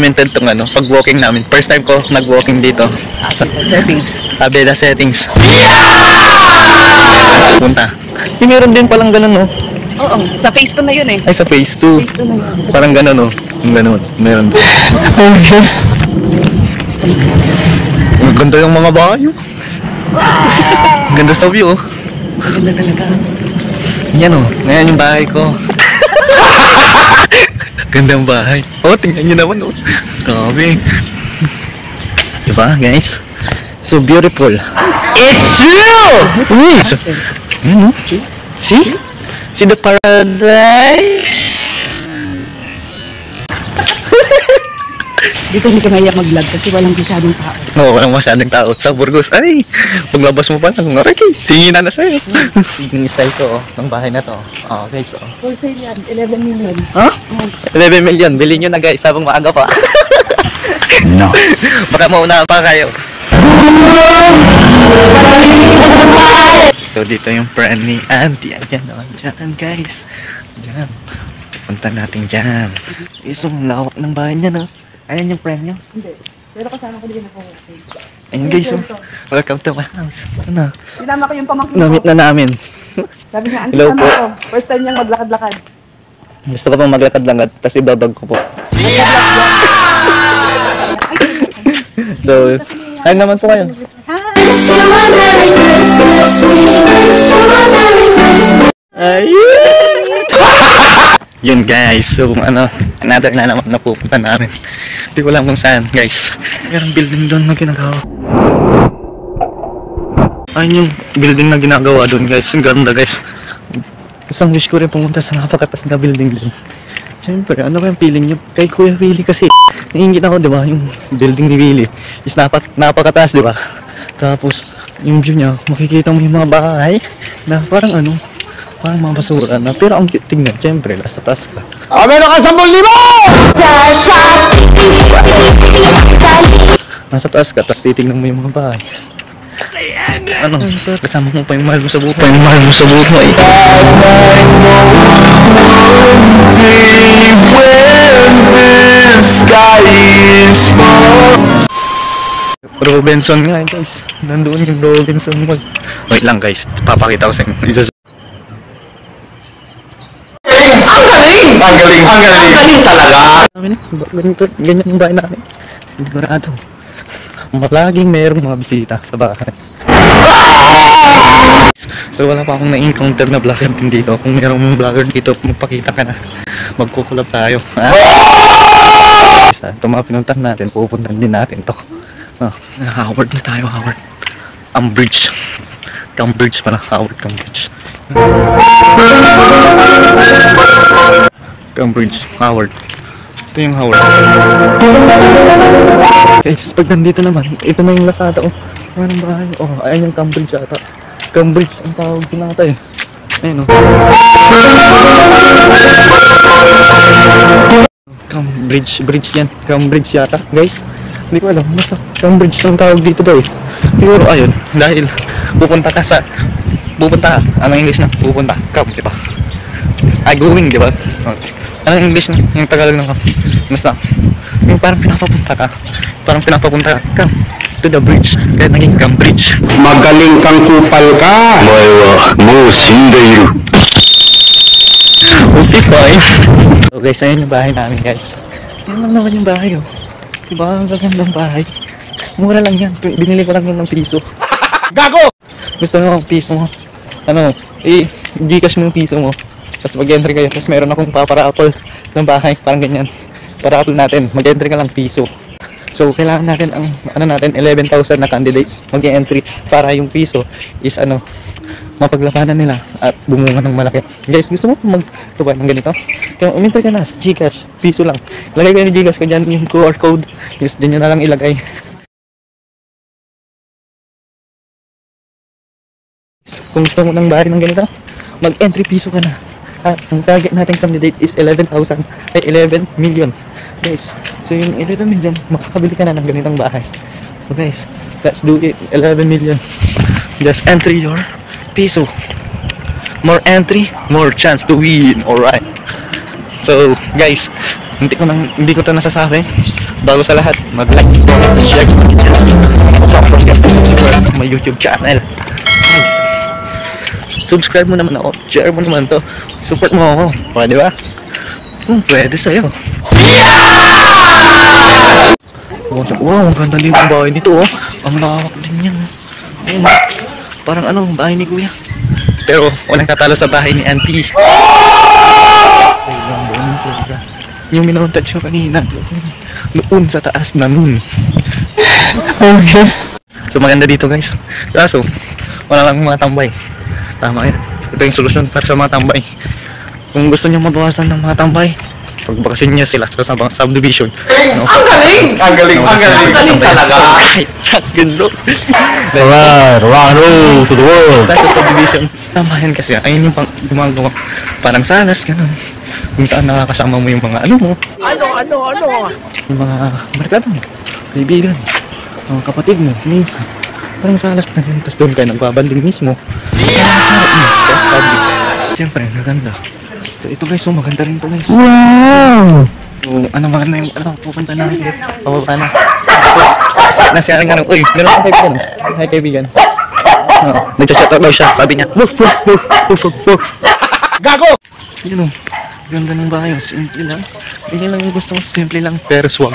implemented tong ano, pag-walking namin. First time ko nag-walking dito. Settings. Abeda settings. Punta. Meron din palang ganun, no? Oo, sa phase 2 na yun eh. Ay, sa phase 2. Phase 2 na yun. Parang ganun, no? Ganun. Meron din. Ganda yung mga bahay, oh. Ganda sa view, oh. Ganda talaga. Yan, oh. Ngayon yung bahay ko. Gandang bahay. Oh, tingnan nyo naman, oh. Grabe. Diba, guys? So beautiful. It's true! Uy! Ano? See? See the paradise? Dito hindi ka mahiyak mag-vlog kasi walang masyadong tao. Oo, walang masyadong tao. Sa Burgos, ay! Paglabas mo pa lang, Ricky, tinginan na sa'yo. Yung style ko, ng bahay na to. Oh, guys, oh. For sale yan, 11 million. Huh? 11 million. Bilhin nyo na, guys, habang maaga pa. No. Baka mauna pa kayo. So dito yung friend ni Auntie. Ayan naman dyan, guys. Dyan. Punta natin dyan. Isang lawak ng bahay niya, no? Ayan yung friend niya. Hindi. Pero kasama ko din ako. Ayun, guys, oh. Welcome to my house. Ano? Sinama ko yung pamangkin Namit ko. na namin. Sabi niya, Hello Auntie, po. sama ko. First time niyang maglakad-lakad. Gusto ko pang maglakad-langad, tapos ibabag ko po. So, ayun naman po kayo. Ayun! Yun, guys, so ano, another na naman napupunta namin. Hindi ko lang kung saan, guys. Merong building doon na ginagawa. Ayun yung building na ginagawa doon, guys. Ang ganda, guys. Isang wish ko rin pumunta sa napakatas na building doon. Siyempre, ano kayang feeling nyo? Kay Kuya Willie kasi naiingit ako, diba? Yung building ni Willie is napakataas, diba? Tapos, yung view niya, makikita mo yung mga bahay na parang ano, parang mga basura na. Pero ang cute tingnan, siyempre, nasa taas ka. Meron ka 10,000! Nasa taas ka, tapos titignan mo yung mga bahay. Ano? Kasama mo pa yung mahal mo sa buhay. Yung mahal mo sa buhay. Robinson nga, guys. Nandoon yung Robinson Mall. Wait lang, guys. Papakita ko sa inyo. Ang galing talaga! Ganyan yung bahay namin. Sigurado. Laging mayroong mga bisita sa bahay. So wala pa akong na-encounter na vlogger din dito. Kung mayroong mga vlogger dito, magpakita ka na. Magkukulab tayo. Ito mga pinuntahan natin, pupuntahan din natin to. Howard na tayo, Howard. Cambridge. Cambridge pala, Howard Cambridge. Cambridge, Howard. Ito yung Howard. Guys, pag nandito naman, ito na yung Lazada, oh. Anong bahay? Oh, ayan yung Cambridge ata. Cambridge, ang tawag din ata eh. Ayun, oh. Cambridge, bridge yan. Cambridge yata, guys. Hindi ko alam, basta Cambridge ang tawag dito daw eh. Siguro ayun, dahil pupunta ka, anong English na? Pupunta, camp, diba? Ay, going, diba? Anong English na? Yung Tagalog ng camp. Basta, yung parang pinapapunta ka, camp, to the bridge, kaya naging Cambridge. Magaling kang kupal ka! Okay, fine. So guys, ayun yung bahay namin, guys. Yan lang naman yung bahay, oh. Diba, ang gagandang bahay. Mura lang yan. Binili ko lang yun ng piso. Gago! Gusto mo ang piso mo? Ano, Gcash mo yung piso mo. Tapos mag-entry kayo. Tapos meron akong papara-apple ng bahay. Parang ganyan. Para-apple natin. Mag-entry ka lang piso. So, kailangan natin ang, 11,000 na candidates mag-entry para yung piso is, mapaglabanan nila at bumunga ng malaki. Guys, gusto mo mag-tuba ng ganito? Kaya umintay ka na sa Gcash, piso lang. Lagay kayo ng Gcash ko dyan, yung QR code. Yes, dyan nyo na lang ilagay. Kung gusto mo ng bahay ng ganito, mag-entry piso ka na. At ang target nating candidate is 11 million. Guys, so yung 11 million, makakabili ka na ng ganitong bahay. So guys, let's do it. 11 million. Just entry your piso. More entry, more chance to win. Alright. So guys, hindi ko to nasasabi. Bago sa lahat, mag-like, comment, share, subscribe to my YouTube channel. Guys, subscribe mo naman ako, share mo naman to, support mo ako, pwede ba? Pwede sa'yo. Wow, ang ganda din yung bahay dito, oh. Ang lawak din yan. Ayun, parang ano, bahay ni Kuya. Pero walang katalo sa bahay ni Auntie. Yung minountouch ko kanina, noon sa taas na nun. Okay. So maganda dito guys. Kaso, wala lang mga tambay. Tama yun. Ito yung solusyon para sa mga tambay. Kung gusto nyo mabawasan ng mga tambay, pagbakasyon nyo sila sa subdivision. No? Ang galing! Ang galing! Ang galing! Ang galing talaga! Gando. Alright, rock to the world! Tapos sa subdivision, tamahan kasi. Ayun yung gumagawa. Parang salas, ganun. Kung saan nakakasama mo yung mga ano mo. Ano? Yung mga barkada mo, kaibigan, mga kapatid mo, minsan. Parang salas na yun. Tapos doon kayo nagbabanding mismo. Siyempre, maganda. So ito guys, so maganda rin to guys. Wow! So ano maganda yung pupunta na guys. Pababa na. Tapos nasiyaring ka ng, uy, meron akong kaibigan. Hi kaibigan. Nagchat-chat daw siya. Sabi niya, woof, woof, woof, woof, woof, woof. Gago! Yun o, ganda ng bahay. Simple lang. Hindi lang yung gusto mo. Simple lang, pero swag.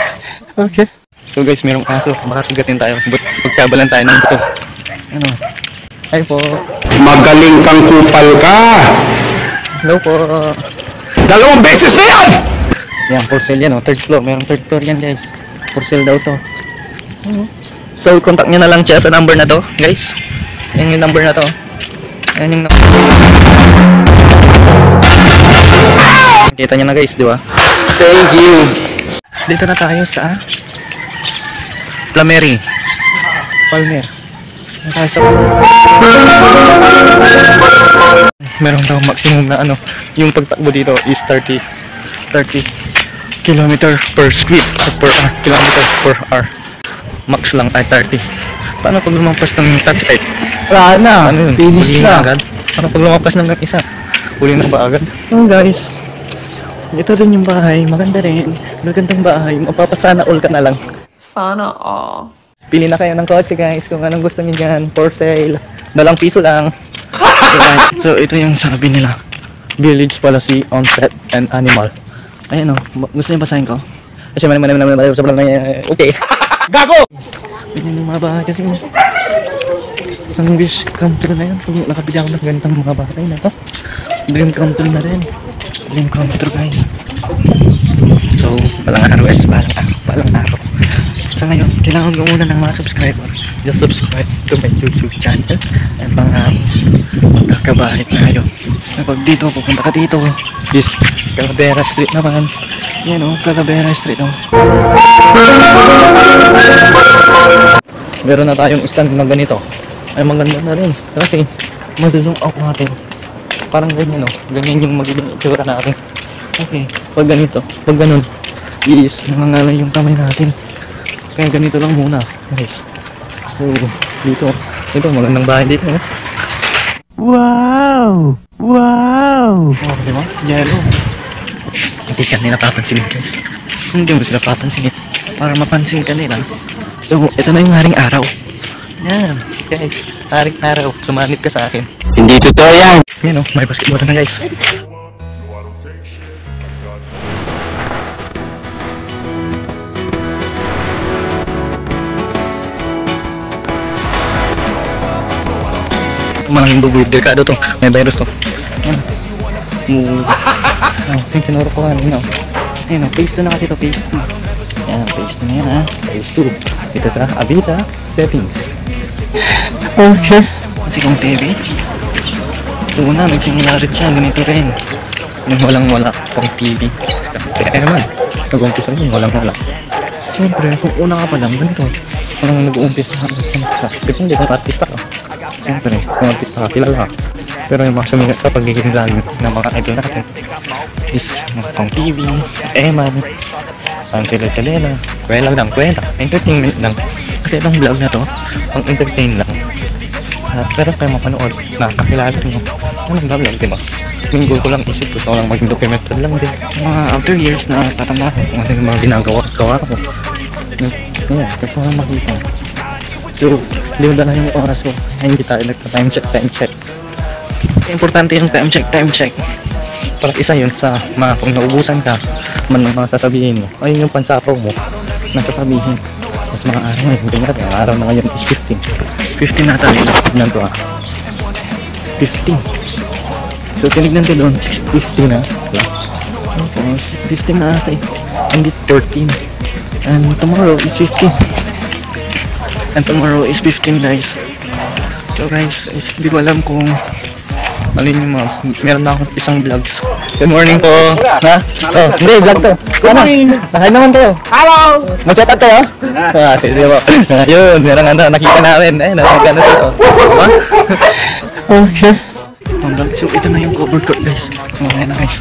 Okay. So guys, merong aso. Makatigatin tayo. Pagkabalan tayo ng buto. Ano? Hi po. Magaling kang kupal ka! Hello po. 2 beses na yan! Yan, for sale yan o. Third floor. Merong third floor yan guys. For sale daw to. So, contact nyo na lang siya sa number na to, guys. Yan yung number na to. Yan yung number. Kita nyo na guys, di ba? Thank you! Dito na tayo sa Palmer. Meron daw maximum na ano, yung pagtakbo dito is 30 km per speed per hour, kilometer per hour. Max lang ay 30. Paano pag lumampas ng 35? Wala na! Ano yun? Finish Huli na! agad? Paano pag lumampas ng isa? Huli na ba agad? Oh guys, ito rin yung bahay, maganda rin. Magandang bahay, mapapasana all ka na lang. Sana all. Pili na kayo ng kotse guys kung anong gusto niyo dyan. For sale. 2 piso lang. So ito yung sabi nila. Village policy on pet and animal. Ayan o. Gusto niyo basahin ko? Kasi okay. Gago! Ganyan yung mga bahay kasi. Isang wish come true na yan. Kung nakabili ako ng ganitang mga bahay na to. Dream come true na rin. Dream come true guys. So balang araw guys. Balang araw. Sa ngayon, kailangan ko muna ng mga subscriber. Just subscribe to my YouTube channel. And pang-aros, magkakabahay tayo. Kapag dito, pupunta ka dito, is Calavera Street naman. Yan o, Calavera Street o. Meron na tayong stand na ganito. Ay, maganda na rin. Kasi, mag-zoom out natin. Parang ganyan o. Ganyan yung magiging itsura natin. Kasi, pag ganito, pag ganun, is nangangalay yung kamay natin. Kaya ganito lang muna, guys. So, dito magandang bahay dito, no? Wow! Wow! Oh, di ba? Yellow. Hindi ka nila papansinin, guys. Hindi mo sila papansinin. Para mapansin ka nila. So, ito na yung haring araw. Yan, guys. Haring araw. Sumanit ka sa akin. Hindi totoo yan! Yan, oh. May basketball na, guys. Malaking bubuid, delikado to, may virus to. Yan. Yung sinuro ko kanina. Yan, phase 2 na kasi to, phase 2. Yan, phase 2 na yan ha, phase 2. Ito sa Avisa settings. Okay. Kasi kung TV, una, nagsimula rin siya, ganito rin. Yung walang-wala kung TV. Kasi naman, nag-umpisa rin, walang-wala. Siyempre, kung una ka pa lang, ganito. Parang nag-uumpisa ka, depende kung artista ka. Siyempre, kung artista ka, kilala ka. Pero yung mga sumigat sa pagiging lalo ng mga idol natin is kung TV, Eman, ang tele-telela, kwenta, entertainment lang. Kasi itong vlog na to, pang entertain lang. Pero kayo mapanood, nakakilala nyo. Anong vlog, diba? yung goal ko lang isip ko lang maging documented lang din. Mga after years na tatamahan kung ano yung mga ginagawa ko. Ngayon, gusto ko lang makita. So, hindi mo dala yung oras ko. Ay, hindi tayo nagpa-time check. Importante yung time check. Para isa yun sa mga kung naubusan ka man ng mga sasabihin mo. Ayun yung pansapaw mo na sasabihin. Mas mga araw ngayon, hindi natin. Ang araw na ngayon is 15. 15 na tayo. Tignan ko 15. So, tinignan ko doon, 6:50 na. Tapos, 15 na ata eh. And it's 13. And tomorrow is 15. And tomorrow is 15, guys. So, guys, hindi ko alam kung alin yung mga, meron na akong isang vlogs. Good morning po. Ha? Oh, hindi, vlog to. Good morning. Hi naman kayo. Hello. Mag-chat up tayo? Sige po. Yun, meron nakita namin. Ayun, nakita na sila. Okay. So, ito na yung cover court, guys. So, mamaya na, guys.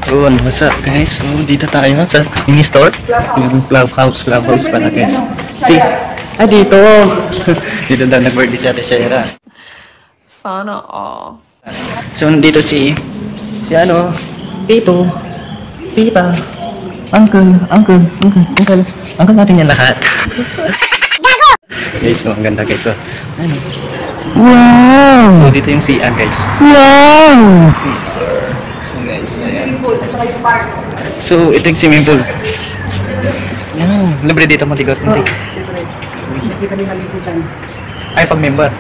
Yun, what's up guys? So, dito tayo sa mini store. Yung clubhouse pala guys. See? Dito! Dito daw nag-birthday si Ate Shera. Sana all. So, nandito si Tito, Tita, Uncle natin yan lahat. Guys, so, ang ganda guys. So, wow! So, dito yung CR guys. Wow! So guys, ayan. So, ito yung swimming pool. Yan, libre dito maligot. Ay, pag member.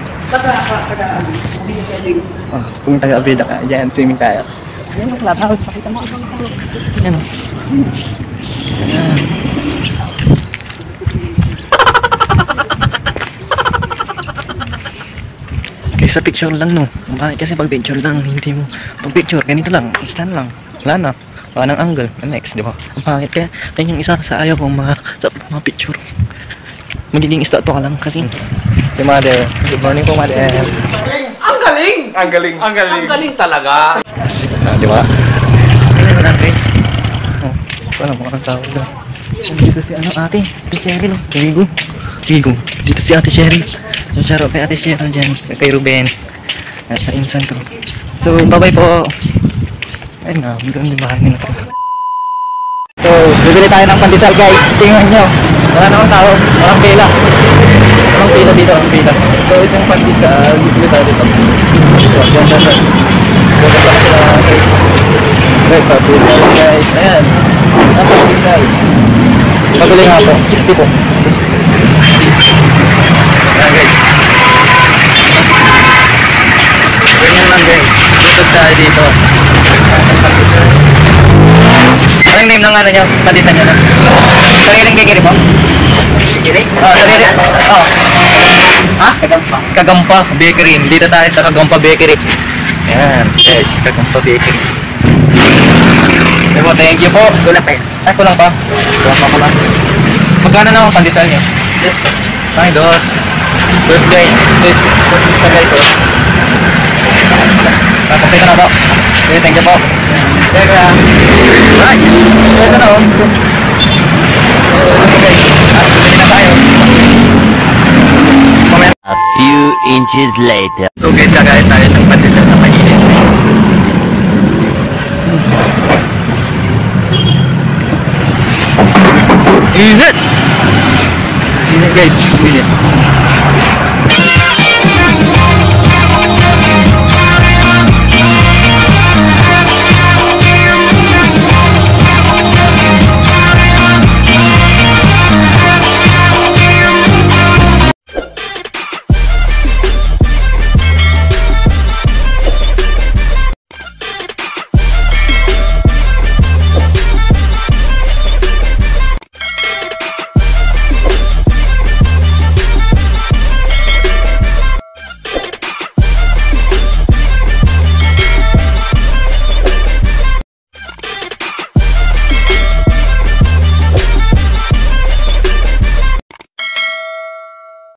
Kung taga-abida ka, dyan, swimming tayo. Yan ang clubhouse, pakita mo. Yan. Yan. Sa picture lang no. Bakit kasi pag picture lang, hindi mo pag picture ganito lang, stand lang. Wala na. Wala ng angle. Next, di ba? Bakit kaya yan yung isa sa ayaw kong mga picture. Magiging statue ka lang kasi. Si Mother. Good morning po, Mother. Ang galing talaga. Di ba? Ayun na guys. Wala mo ang tawag na. Dito si ate Cheryl. Vigo. Dito si Ate Cheryl. So, shoutout kay Ate Cheryl dyan. Kay Ruben. At sa insan ko. So, bye-bye po. Ayun na, magandang libahan nila po. So, bibili tayo ng pandesal guys. Tingnan nyo. Wala namang tao. Walang pila. Walang pila dito. So, ito yung pandesal. Bibili tayo dito. So, ganda sa. Ganda pa sila guys. Breakfast with guys. Ayan. Ang pandesal. Pabili nga po. 60 po. 60. Ayan guys. Ganyan lang guys. Tutod tayo dito. Anong name ng ano nyo? Patisan nyo na? Sariling bakery po? Bakery? Oo, sariling. Oo. Ha? Kagampa Bakery. Dito tayo sa Kagampa Bakery. Ayan guys. Kagampa Bakery. Diba, thank you po. Kulang pa yun. Ay, kulang pa. Kulang pa. Magkano na ang pandesal nyo? Yes. Ay, dos guys. Isa guys, oh. Kapag na po. Okay, thank you po. Teka. Right. Ito na, oh. Okay, guys. Bumili na tayo. A few inches later. So guys, kakain tayo ng pandesal na mainit. Init guys, init.